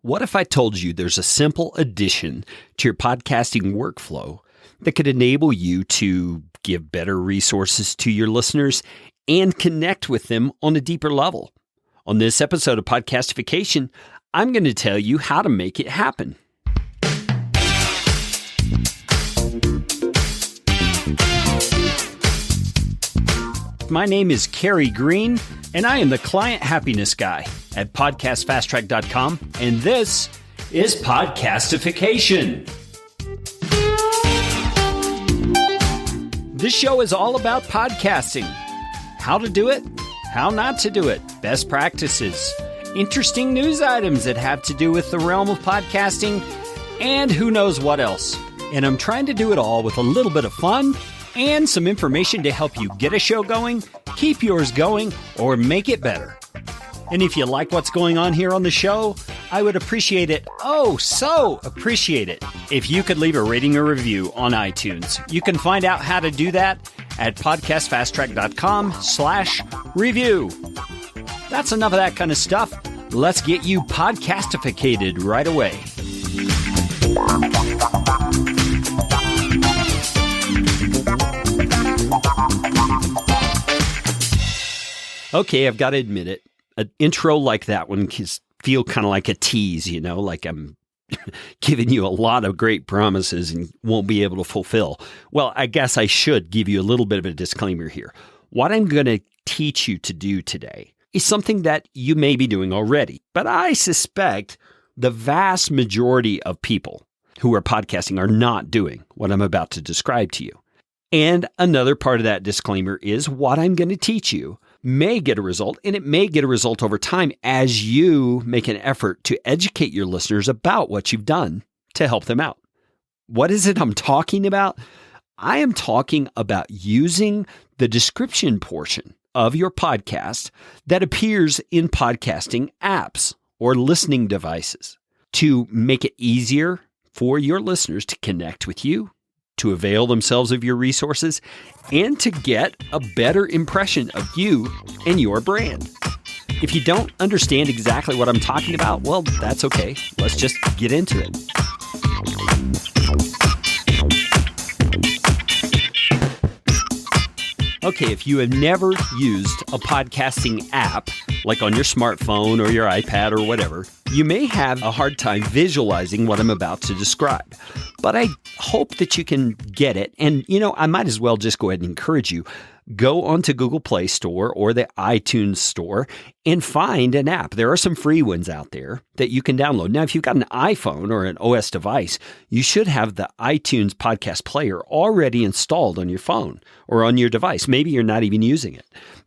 What if I told you there's a simple addition to your podcasting workflow that could enable you to give better resources to your listeners and connect with them on a deeper level? On this episode of Podcastification, I'm going to tell you how to make it happen. My name is Kerry Green, and I am the Client Happiness Guy at PodcastFastTrack.com, and this is Podcastification. This show is all about podcasting. How to do it, how not to do it, best practices, interesting news items that have to do with the realm of podcasting, and who knows what else. And I'm trying to do it all with a little bit of fun and some information to help you get a show going, keep yours going, or make it better. And if you like what's going on here on the show, I would appreciate it, so appreciate it, if you could leave a rating or review on iTunes. You can find out how to do that at podcastfasttrack.com/review. That's enough of that kind of stuff. Let's get you podcastificated right away. Okay, I've got to admit it. An intro like that one can feel kind of like a tease, like I'm giving you a lot of great promises and won't be able to fulfill. Well, I guess I should give you a little bit of a disclaimer here. What I'm going to teach you to do today is something that you may be doing already, but I suspect the vast majority of people who are podcasting are not doing what I'm about to describe to you. And another part of that disclaimer is what I'm going to teach you may get a result, and it may get a result over time as you make an effort to educate your listeners about what you've done to help them out. What is it I'm talking about? I am talking about using the description portion of your podcast that appears in podcasting apps or listening devices to make it easier for your listeners to connect with you, to avail themselves of your resources, and to get a better impression of you and your brand. If you don't understand exactly what I'm talking about, well, that's okay. Let's just get into it. Okay, if you have never used a podcasting app, like on your smartphone or your iPad or whatever, you may have a hard time visualizing what I'm about to describe. But I hope that you can get it. And, I might as well just go ahead and encourage you. Go onto Google Play Store or the iTunes Store and find an app. There are some free ones out there that you can download. Now, if you've got an iPhone or an OS device, you should have the iTunes podcast player already installed on your phone or on your device. Maybe you're not even using it.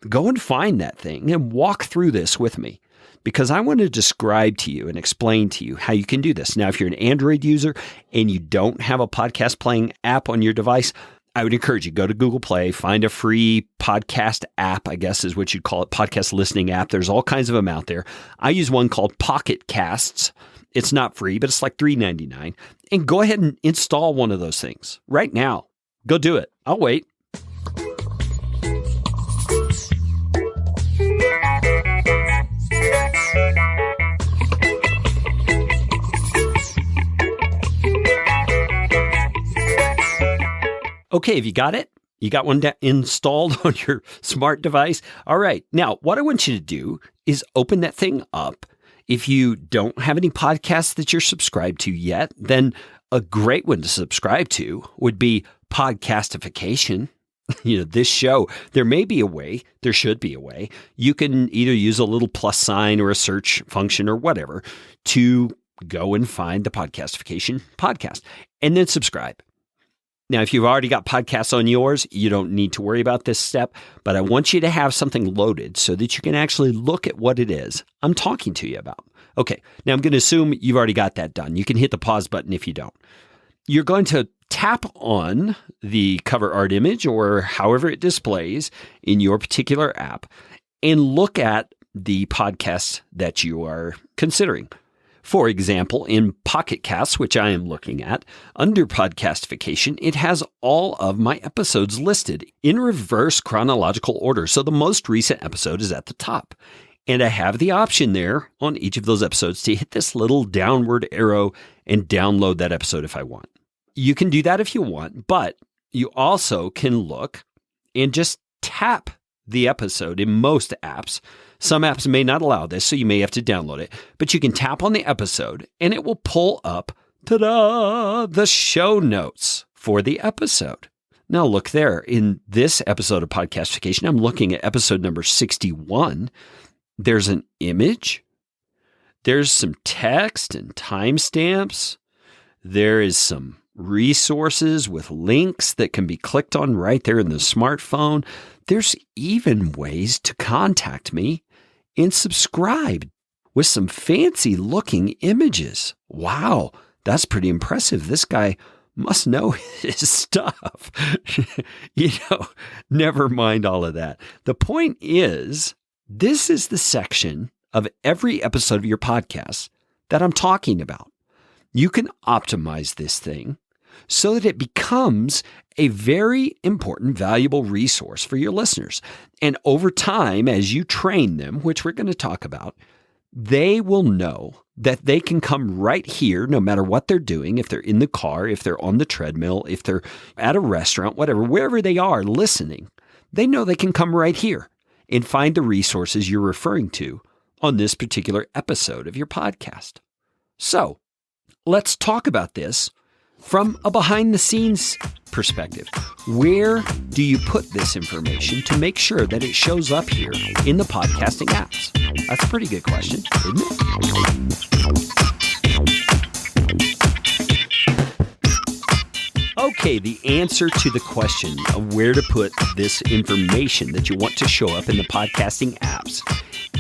Go and find that thing and walk through this with me, because I want to describe to you and explain to you how you can do this. Now, if you're an Android user and you don't have a podcast playing app on your device, I would encourage you, go to Google Play, find a free podcast app, I guess is what you'd call it, podcast listening app. There's all kinds of them out there. I use one called Pocket Casts. It's not free, but it's like $3.99. And go ahead and install one of those things right now. Go do it. I'll wait. Okay, have you got it? You got one installed on your smart device? All right. Now, what I want you to do is open that thing up. If you don't have any podcasts that you're subscribed to yet, then a great one to subscribe to would be Podcastification. This show, there may be a way, there should be a way. You can either use a little plus sign or a search function or whatever to go and find the Podcastification podcast and then subscribe. Now, if you've already got podcasts on yours, you don't need to worry about this step, but I want you to have something loaded so that you can actually look at what it is I'm talking to you about. Okay, now I'm going to assume you've already got that done. You can hit the pause button if you don't. You're going to tap on the cover art image or however it displays in your particular app and look at the podcast that you are considering. For example, in Pocket Casts, which I am looking at, under Podcastification, it has all of my episodes listed in reverse chronological order. So the most recent episode is at the top. And I have the option there on each of those episodes to hit this little downward arrow and download that episode if I want. You can do that if you want, but you also can look and just tap the episode in most apps. Some apps may not allow this, so you may have to download it, but you can tap on the episode and it will pull up, ta-da, the show notes for the episode. Now look there, in this episode of Podcastification, I'm looking at episode number 61. There's an image, there's some text and timestamps, there is some resources with links that can be clicked on right there in the smartphone. There's even ways to contact me and subscribe with some fancy looking images. Wow, that's pretty impressive. This guy must know his stuff. Never mind all of that. The point is, this is the section of every episode of your podcast that I'm talking about. You can optimize this thing so that it becomes a very important, valuable resource for your listeners. And over time, as you train them, which we're going to talk about, they will know that they can come right here, no matter what they're doing, if they're in the car, if they're on the treadmill, if they're at a restaurant, whatever, wherever they are listening, they know they can come right here and find the resources you're referring to on this particular episode of your podcast. So let's talk about this from a behind-the-scenes perspective. Where do you put this information to make sure that it shows up here in the podcasting apps? That's a pretty good question, isn't it? Okay, the answer to the question of where to put this information that you want to show up in the podcasting apps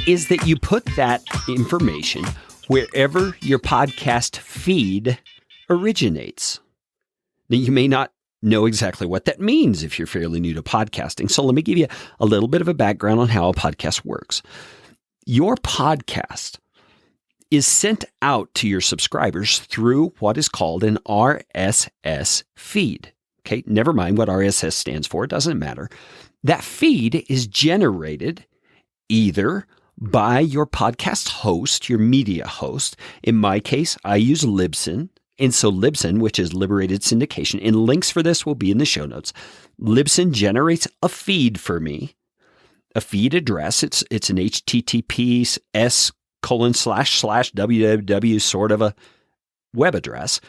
is that you put that information wherever your podcast feed originates. Now, you may not know exactly what that means if you're fairly new to podcasting. So let me give you a little bit of a background on how a podcast works. Your podcast is sent out to your subscribers through what is called an RSS feed. Okay, never mind what RSS stands for. It doesn't matter. That feed is generated either by your podcast host, your media host. In my case, I use Libsyn. And so Libsyn, which is Liberated Syndication, and links for this will be in the show notes. Libsyn generates a feed for me, a feed address. It's an https://www sort of a web address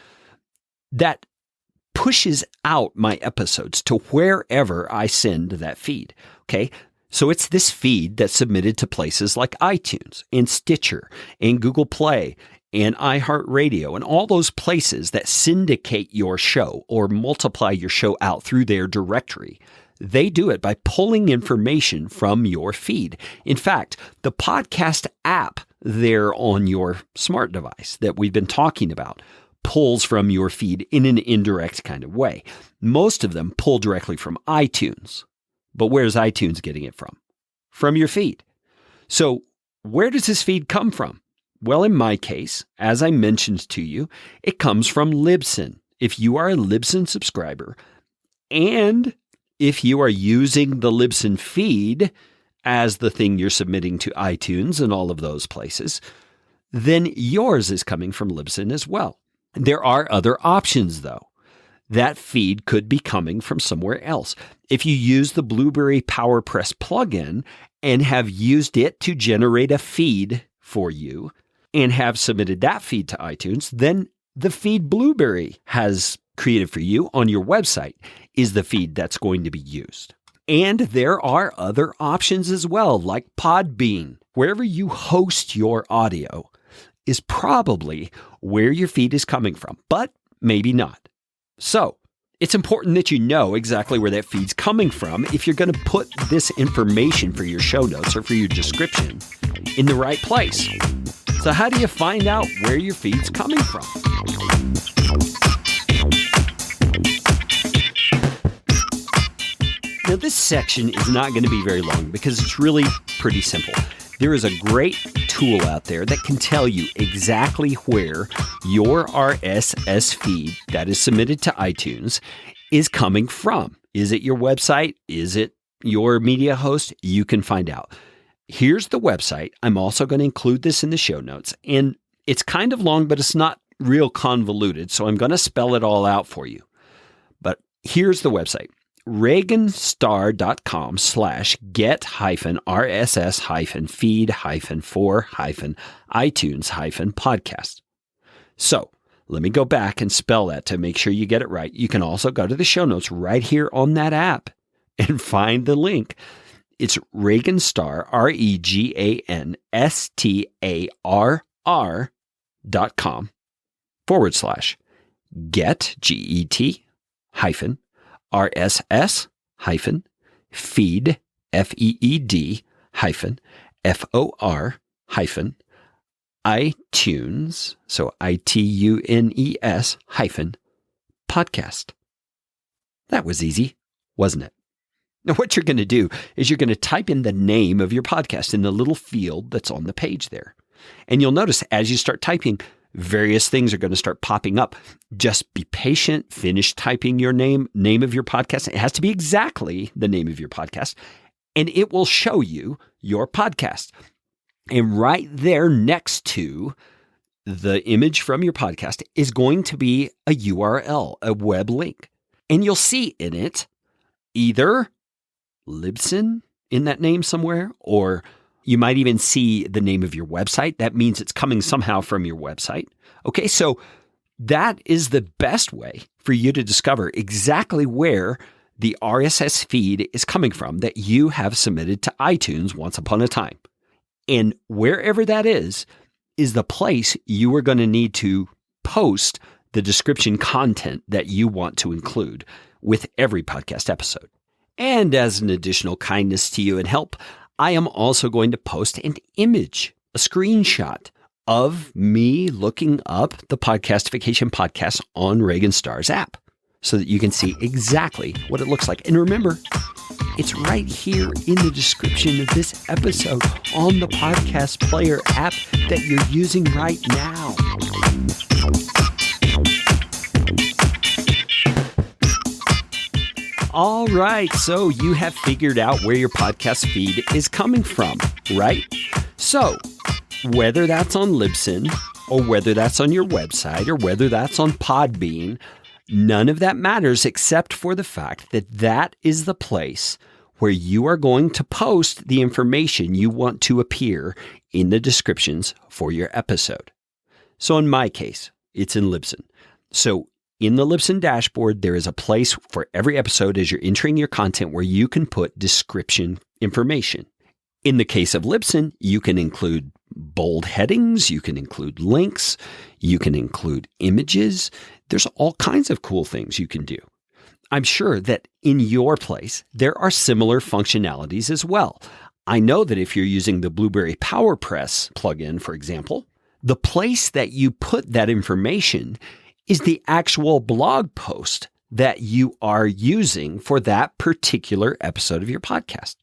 that pushes out my episodes to wherever I send that feed. Okay. So it's this feed that's submitted to places like iTunes and Stitcher and Google Play and iHeartRadio and all those places that syndicate your show or multiply your show out through their directory. They do it by pulling information from your feed. In fact, the podcast app there on your smart device that we've been talking about pulls from your feed in an indirect kind of way. Most of them pull directly from iTunes. But where's iTunes getting it from? From your feed. So where does this feed come from? Well, in my case, as I mentioned to you, it comes from Libsyn. If you are a Libsyn subscriber, and if you are using the Libsyn feed as the thing you're submitting to iTunes and all of those places, then yours is coming from Libsyn as well. There are other options, though. That feed could be coming from somewhere else. If you use the Blueberry PowerPress plugin and have used it to generate a feed for you and have submitted that feed to iTunes, then the feed Blueberry has created for you on your website is the feed that's going to be used. And there are other options as well, like Podbean. Wherever you host your audio is probably where your feed is coming from, but maybe not. So it's important that you know exactly where that feed's coming from if you're going to put this information for your show notes or for your description in the right place. So how do you find out where your feed's coming from? Now, this section is not going to be very long because it's really pretty simple. There is a great tool out there that can tell you exactly where your RSS feed that is submitted to iTunes is coming from. Is it your website? Is it your media host? You can find out. here's the website. I'm also going to include this in the show notes. And it's kind of long, but it's not real convoluted. So I'm going to spell it all out for you. But here's the website. reaganStar.com/get-RSS-feed-for-iTunes-podcast. So let me go back and spell that to make sure you get it right. You can also go to the show notes right here on that app and find the link. It's ReaganStar, ReaganStarr.com/get, G-E-T, hyphen, RSS, hyphen, feed, F-E-E-D, hyphen, F-O-R, hyphen, iTunes, so I-T-U-N-E-S, hyphen, podcast. That was easy, wasn't it? Now, what you're going to do is you're going to type in the name of your podcast in the little field that's on the page there. And you'll notice as you start typing, various things are going to start popping up. Just be patient, finish typing your name of your podcast. It has to be exactly the name of your podcast, and it will show you your podcast. And right there next to the image from your podcast is going to be a URL, a web link. And you'll see in it either Libsyn in that name somewhere, or you might even see the name of your website. That means it's coming somehow from your website. Okay, so that is the best way for you to discover exactly where the RSS feed is coming from that you have submitted to iTunes once upon a time. And wherever that is the place you are going to need to post the description content that you want to include with every podcast episode. And as an additional kindness to you and help, I am also going to post an image, a screenshot of me looking up the Podcastification podcast on Reagan Starr's app so that you can see exactly what it looks like. And remember, it's right here in the description of this episode on the podcast player app that you're using right now. All right, so you have figured out where your podcast feed is coming from, right? So whether that's on Libsyn or whether that's on your website or whether that's on Podbean, none of that matters except for the fact that that is the place where you are going to post the information you want to appear in the descriptions for your episode. So in my case, it's in Libsyn. So in the Libsyn dashboard, there is a place for every episode as you're entering your content where you can put description information. In the case of Libsyn, you can include bold headings, you can include links, you can include images. There's all kinds of cool things you can do. I'm sure that in your place, there are similar functionalities as well. I know that if you're using the Blueberry PowerPress plugin, for example, the place that you put that information is the actual blog post that you are using for that particular episode of your podcast.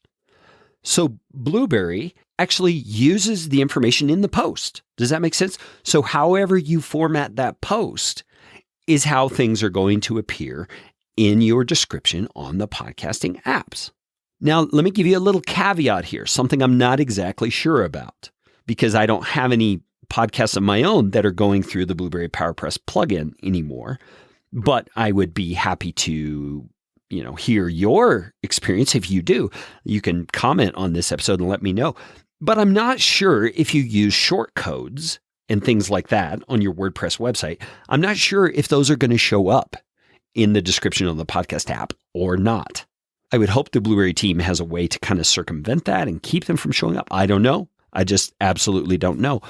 So Blueberry actually uses the information in the post. Does that make sense? So however you format that post is how things are going to appear in your description on the podcasting apps. Now, let me give you a little caveat here, something I'm not exactly sure about because I don't have any podcasts of my own that are going through the Blueberry PowerPress plugin anymore, but I would be happy to, hear your experience. If you do, you can comment on this episode and let me know. But I'm not sure if you use short codes and things like that on your WordPress website. I'm not sure if those are going to show up in the description of the podcast app or not. I would hope the Blueberry team has a way to kind of circumvent that and keep them from showing up. I don't know. I just absolutely don't know.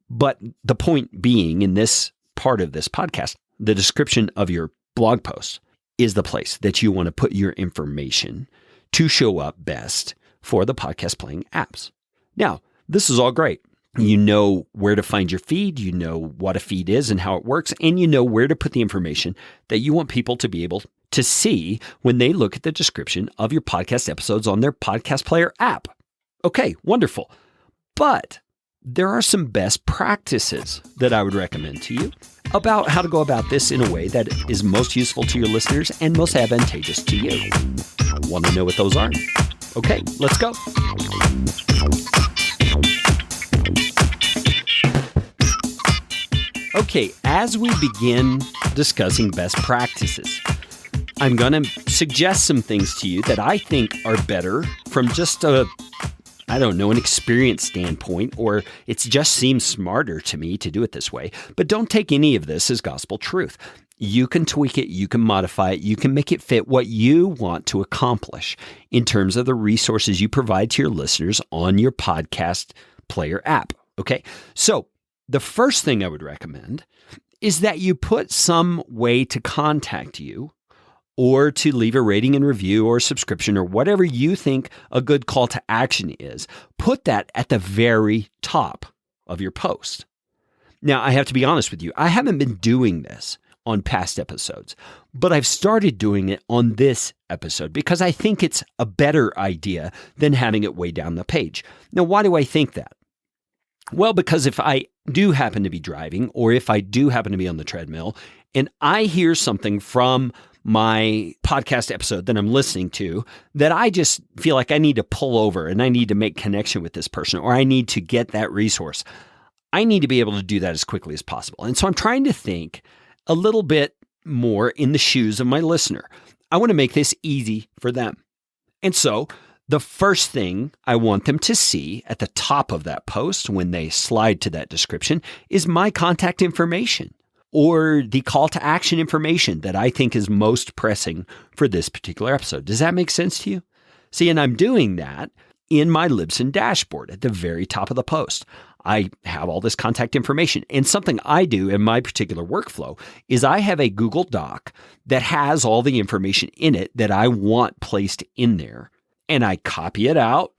But the point being, in this part of this podcast, the description of your blog post is the place that you want to put your information to show up best for the podcast playing apps. Now, this is all great. You know where to find your feed, you know what a feed is and how it works, and you know where to put the information that you want people to be able to see when they look at the description of your podcast episodes on their podcast player app. Okay, wonderful. But there are some best practices that I would recommend to you about how to go about this in a way that is most useful to your listeners and most advantageous to you. Want to know what those are? Okay, let's go. Okay, as we begin discussing best practices, I'm going to suggest some things to you that I think are better from just an experience standpoint, or it just seems smarter to me to do it this way. But don't take any of this as gospel truth. You can tweak it, you can modify it, you can make it fit what you want to accomplish in terms of the resources you provide to your listeners on your podcast player app. Okay, so the first thing I would recommend is that you put some way to contact you or to leave a rating and review or subscription or whatever you think a good call to action is. Put that at the very top of your post. Now, I have to be honest with you. I haven't been doing this on past episodes, but I've started doing it on this episode because I think it's a better idea than having it way down the page. Now, why do I think that? Well, because if I do happen to be driving or if I do happen to be on the treadmill and I hear something from my podcast episode that I'm listening to that I just feel like I need to pull over and I need to make connection with this person or I need to get that resource, I need to be able to do that as quickly as possible. And so I'm trying to think a little bit more in the shoes of my listener. I want to make this easy for them. And so the first thing I want them to see at the top of that post when they slide to that description is my contact information or the call to action information that I think is most pressing for this particular episode. Does that make sense to you? See, and I'm doing that in my Libsyn dashboard at the very top of the post. I have all this contact information. And something I do in my particular workflow is I have a Google Doc that has all the information in it that I want placed in there. And I copy it out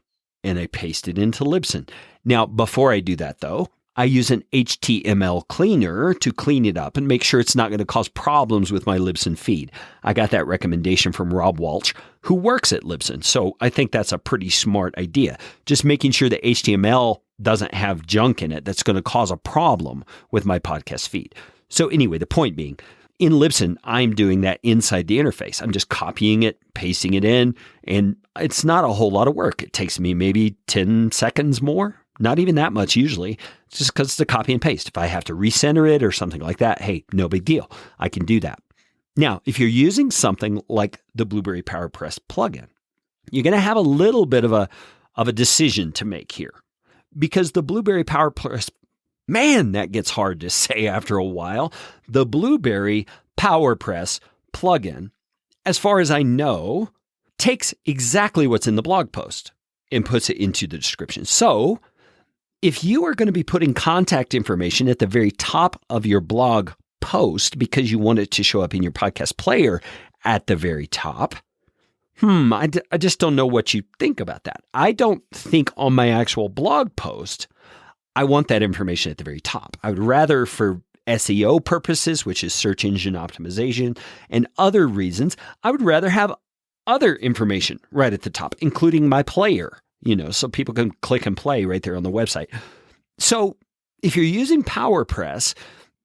and I paste it into Libsyn. Now, before I do that though, I use an HTML cleaner to clean it up and make sure it's not going to cause problems with my Libsyn feed. I got that recommendation from Rob Walsh, who works at Libsyn. So I think that's a pretty smart idea. Just making sure the HTML doesn't have junk in it that's going to cause a problem with my podcast feed. So anyway, the point being, in Libsyn, I'm doing that inside the interface. I'm just copying it, pasting it in, and it's not a whole lot of work. It takes me maybe 10 seconds more, not even that much usually, just because it's a copy and paste. If I have to recenter it or something like that, hey, no big deal. I can do that. Now, if you're using something like the Blueberry PowerPress plugin, you're going to have a little bit of a decision to make here because the Blueberry PowerPress, man, that gets hard to say after a while. The Blueberry PowerPress plugin, as far as I know, takes exactly what's in the blog post and puts it into the description. So if you are going to be putting contact information at the very top of your blog post because you want it to show up in your podcast player at the very top, I just don't know what you think about that. I don't think on my actual blog post I want that information at the very top. I would rather, for SEO purposes, which is search engine optimization, and other reasons, I would rather have other information right at the top, including my player, so people can click and play right there on the website. So if you're using PowerPress,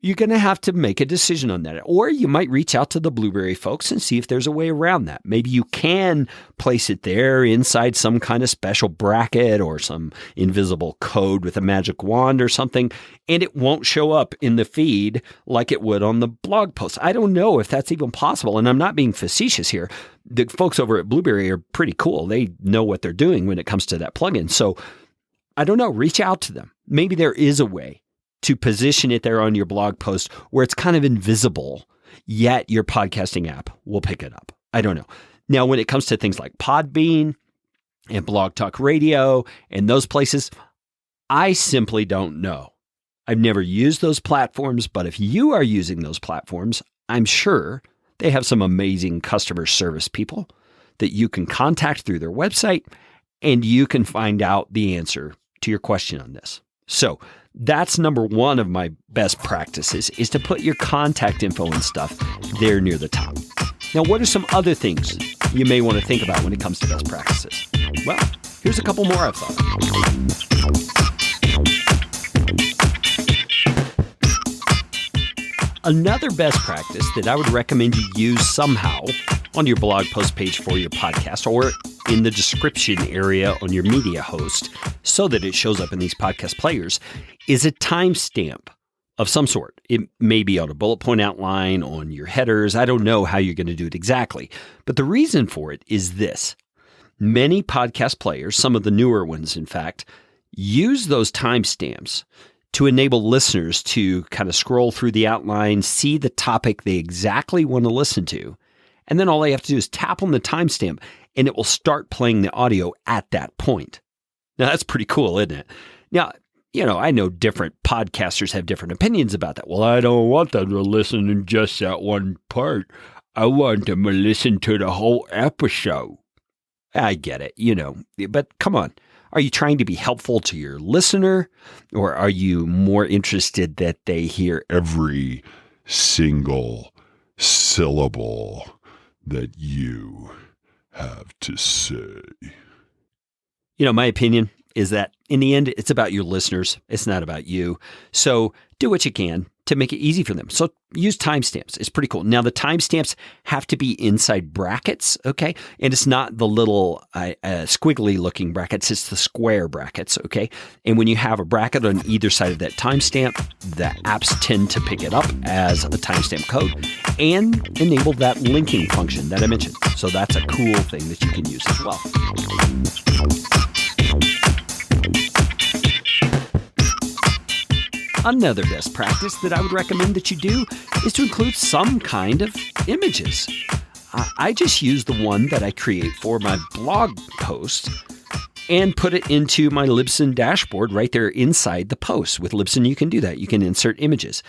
you're going to have to make a decision on that. Or you might reach out to the Blueberry folks and see if there's a way around that. Maybe you can place it there inside some kind of special bracket or some invisible code with a magic wand or something, and it won't show up in the feed like it would on the blog post. I don't know if that's even possible, and I'm not being facetious here. The folks over at Blueberry are pretty cool. They know what they're doing when it comes to that plugin. So I don't know. Reach out to them. Maybe there is a way to position it there on your blog post where it's kind of invisible, yet your podcasting app will pick it up. I don't know. Now, when it comes to things like Podbean and Blog Talk Radio and those places, I simply don't know. I've never used those platforms, but if you are using those platforms, I'm sure they have some amazing customer service people that you can contact through their website, and you can find out the answer to your question on this. So that's number one of my best practices, is to put your contact info and stuff there near the top. Now, what are some other things you may want to think about when it comes to best practices? Well, here's a couple more I've thought. Another best practice that I would recommend you use somehow on your blog post page for your podcast, or in the description area on your media host so that it shows up in these podcast players is a timestamp of some sort. It may be on a bullet point outline, on your headers. I don't know how you're going to do it exactly. But the reason for it is this. Many podcast players, some of the newer ones, in fact, use those timestamps to enable listeners to kind of scroll through the outline, see the topic they exactly want to listen to, and then all they have to do is tap on the timestamp, and it will start playing the audio at that point. Now, that's pretty cool, isn't it? Now, I know different podcasters have different opinions about that. Well, I don't want them to listen in just that one part. I want them to listen to the whole episode. I get it, but come on. Are you trying to be helpful to your listener, or are you more interested that they hear every single syllable that you have to say? My opinion is that in the end, it's about your listeners. It's not about you. So do what you can to make it easy for them. So use timestamps. It's pretty cool. Now, the timestamps have to be inside brackets, okay? And it's not the little squiggly looking brackets. It's the square brackets, okay? And when you have a bracket on either side of that timestamp, the apps tend to pick it up as a timestamp code and enable that linking function that I mentioned. So that's a cool thing that you can use as well. Another best practice that I would recommend that you do is to include some kind of images. I just use the one that I create for my blog post and put it into my Libsyn dashboard right there inside the post. With Libsyn, you can do that. You can insert images.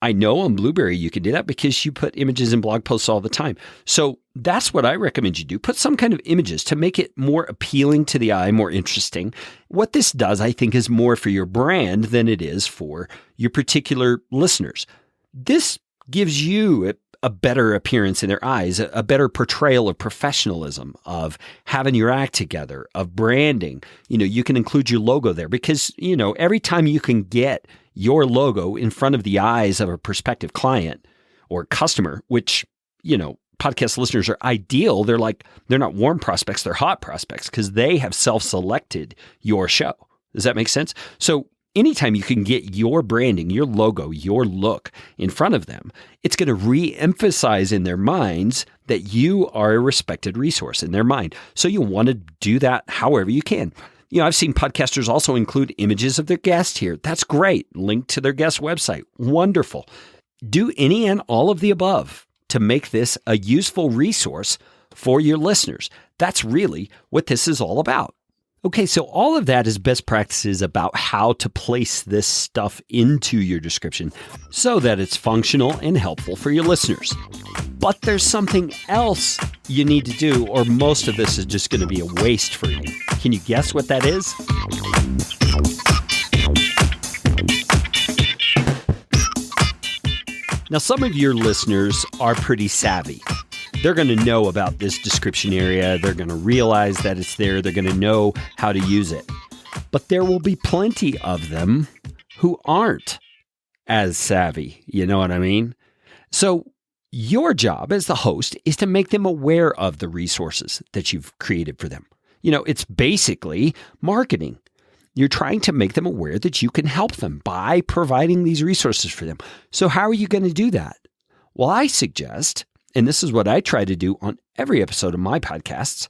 I know on Blueberry you can do that because you put images in blog posts all the time. So that's what I recommend you do. Put some kind of images to make it more appealing to the eye, more interesting. What this does, I think, is more for your brand than it is for your particular listeners. This gives you a better appearance in their eyes, a better portrayal of professionalism, of having your act together, of branding. You can include your logo there because, every time you can get your logo in front of the eyes of a prospective client or customer, which, podcast listeners are ideal. They're not warm prospects, they're hot prospects because they have self-selected your show. Does that make sense? So anytime you can get your branding, your logo, your look in front of them, it's going to re-emphasize in their minds that you are a respected resource in their mind. So you want to do that however you can. I've seen podcasters also include images of their guest here. That's great. Link to their guest website. Wonderful. Do any and all of the above to make this a useful resource for your listeners. That's really what this is all about. Okay, so all of that is best practices about how to place this stuff into your description so that it's functional and helpful for your listeners. But there's something else you need to do, or most of this is just going to be a waste for you. Can you guess what that is? Now, some of your listeners are pretty savvy. They're going to know about this description area. They're going to realize that it's there. They're going to know how to use it. But there will be plenty of them who aren't as savvy. You know what I mean? So your job as the host is to make them aware of the resources that you've created for them. It's basically marketing. You're trying to make them aware that you can help them by providing these resources for them. So how are you going to do that? Well, I suggest, and this is what I try to do on every episode of my podcasts,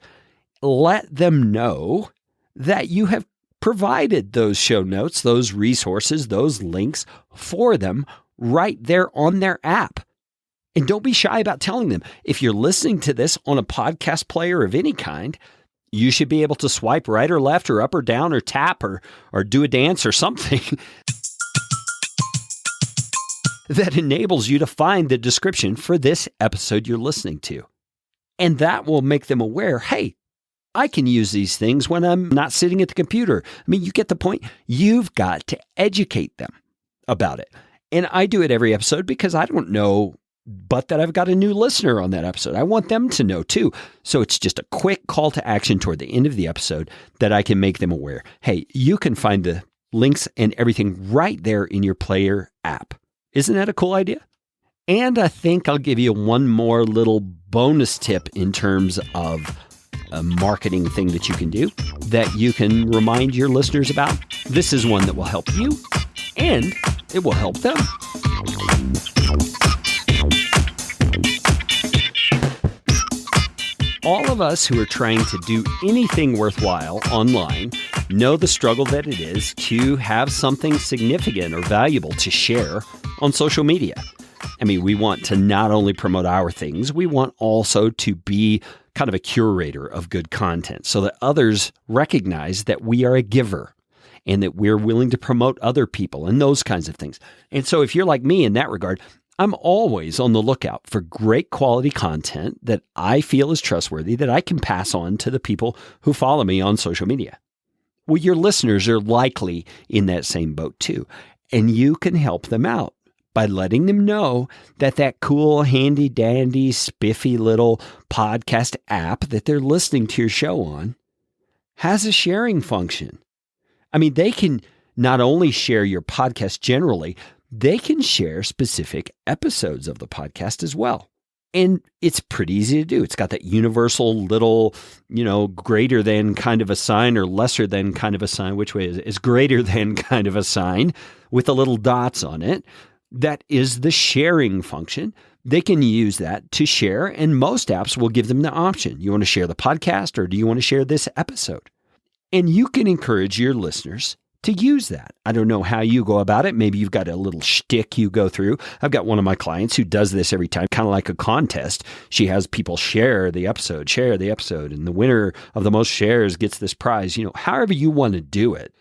let them know that you have provided those show notes, those resources, those links for them right there on their app. And don't be shy about telling them. If you're listening to this on a podcast player of any kind, you should be able to swipe right or left or up or down or tap or do a dance or something that enables you to find the description for this episode you're listening to. And that will make them aware, hey, I can use these things when I'm not sitting at the computer. I mean, you get the point. You've got to educate them about it. And I do it every episode because I don't know but that I've got a new listener on that episode. I want them to know too. So it's just a quick call to action toward the end of the episode that I can make them aware. Hey, you can find the links and everything right there in your player app. Isn't that a cool idea? And I think I'll give you one more little bonus tip in terms of a marketing thing that you can do that you can remind your listeners about, this is one that will help you and it will help them. All of us who are trying to do anything worthwhile online know the struggle that it is to have something significant or valuable to share on social media. I mean, we want to not only promote our things, we want also to be kind of a curator of good content so that others recognize that we are a giver and that we're willing to promote other people and those kinds of things. And so if you're like me in that regard, I'm always on the lookout for great quality content that I feel is trustworthy that I can pass on to the people who follow me on social media. Well, your listeners are likely in that same boat too, and you can help them out by letting them know that that cool, handy-dandy, spiffy little podcast app that they're listening to your show on has a sharing function. I mean, they can not only share your podcast generally, they can share specific episodes of the podcast as well. And it's pretty easy to do. It's got that universal little, greater than kind of a sign or lesser than kind of a sign. Which way is it? It's greater than kind of a sign with the little dots on it. That is the sharing function. They can use that to share, and most apps will give them the option. You want to share the podcast or do you want to share this episode? And you can encourage your listeners to use that. I don't know how you go about it. Maybe you've got a little shtick you go through. I've got one of my clients who does this every time, kind of like a contest. She has people share the episode, and the winner of the most shares gets this prize. However you want to do it,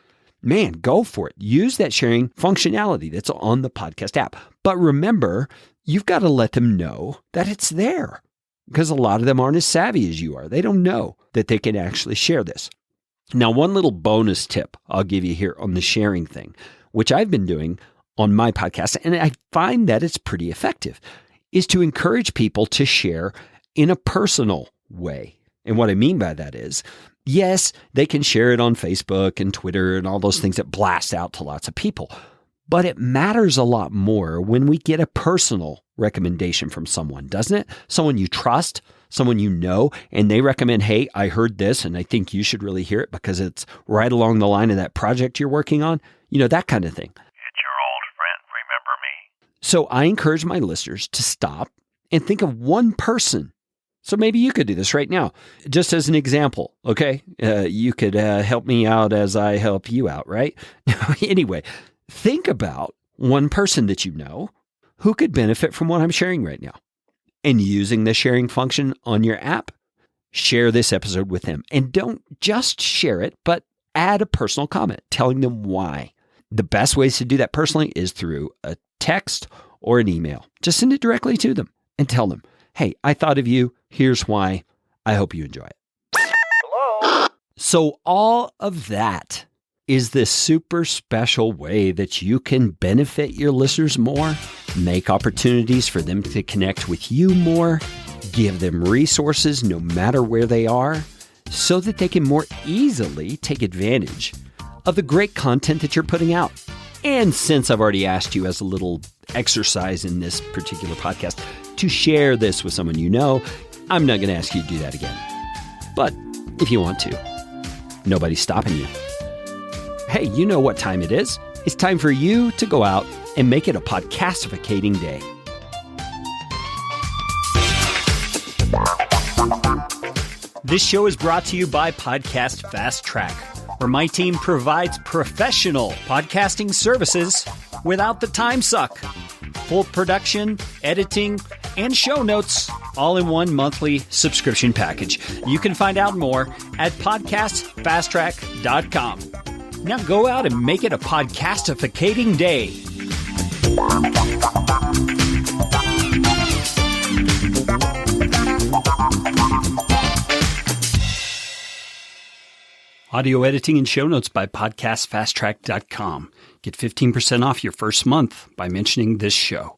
man, go for it. Use that sharing functionality that's on the podcast app. But remember, you've got to let them know that it's there because a lot of them aren't as savvy as you are. They don't know that they can actually share this. Now, one little bonus tip I'll give you here on the sharing thing, which I've been doing on my podcast, and I find that it's pretty effective, is to encourage people to share in a personal way. And what I mean by that is, yes, they can share it on Facebook and Twitter and all those things that blast out to lots of people. But it matters a lot more when we get a personal recommendation from someone, doesn't it? Someone you trust, someone you know, and they recommend, hey, I heard this and I think you should really hear it because it's right along the line of that project you're working on. That kind of thing. It's your old friend, remember me? So I encourage my listeners to stop and think of one person. So maybe you could do this right now, just as an example, okay? You could help me out as I help you out, right? Anyway, think about one person that you know who could benefit from what I'm sharing right now. And using the sharing function on your app, share this episode with them. And don't just share it, but add a personal comment telling them why. The best ways to do that personally is through a text or an email. Just send it directly to them and tell them, hey, I thought of you. Here's why. I hope you enjoy it. Hello? So all of that is this super special way that you can benefit your listeners more, make opportunities for them to connect with you more, give them resources no matter where they are, so that they can more easily take advantage of the great content that you're putting out. And since I've already asked you as a little exercise in this particular podcast to share this with someone you know, I'm not going to ask you to do that again. But if you want to, nobody's stopping you. Hey, you know what time it is. It's time for you to go out and make it a podcastificating day. This show is brought to you by Podcast Fast Track, where my team provides professional podcasting services without the time suck. Full production, editing, and show notes all in one monthly subscription package. You can find out more at podcastfasttrack.com. Now go out and make it a podcastificating day. Audio editing and show notes by podcastfasttrack.com. Get 15% off your first month by mentioning this show.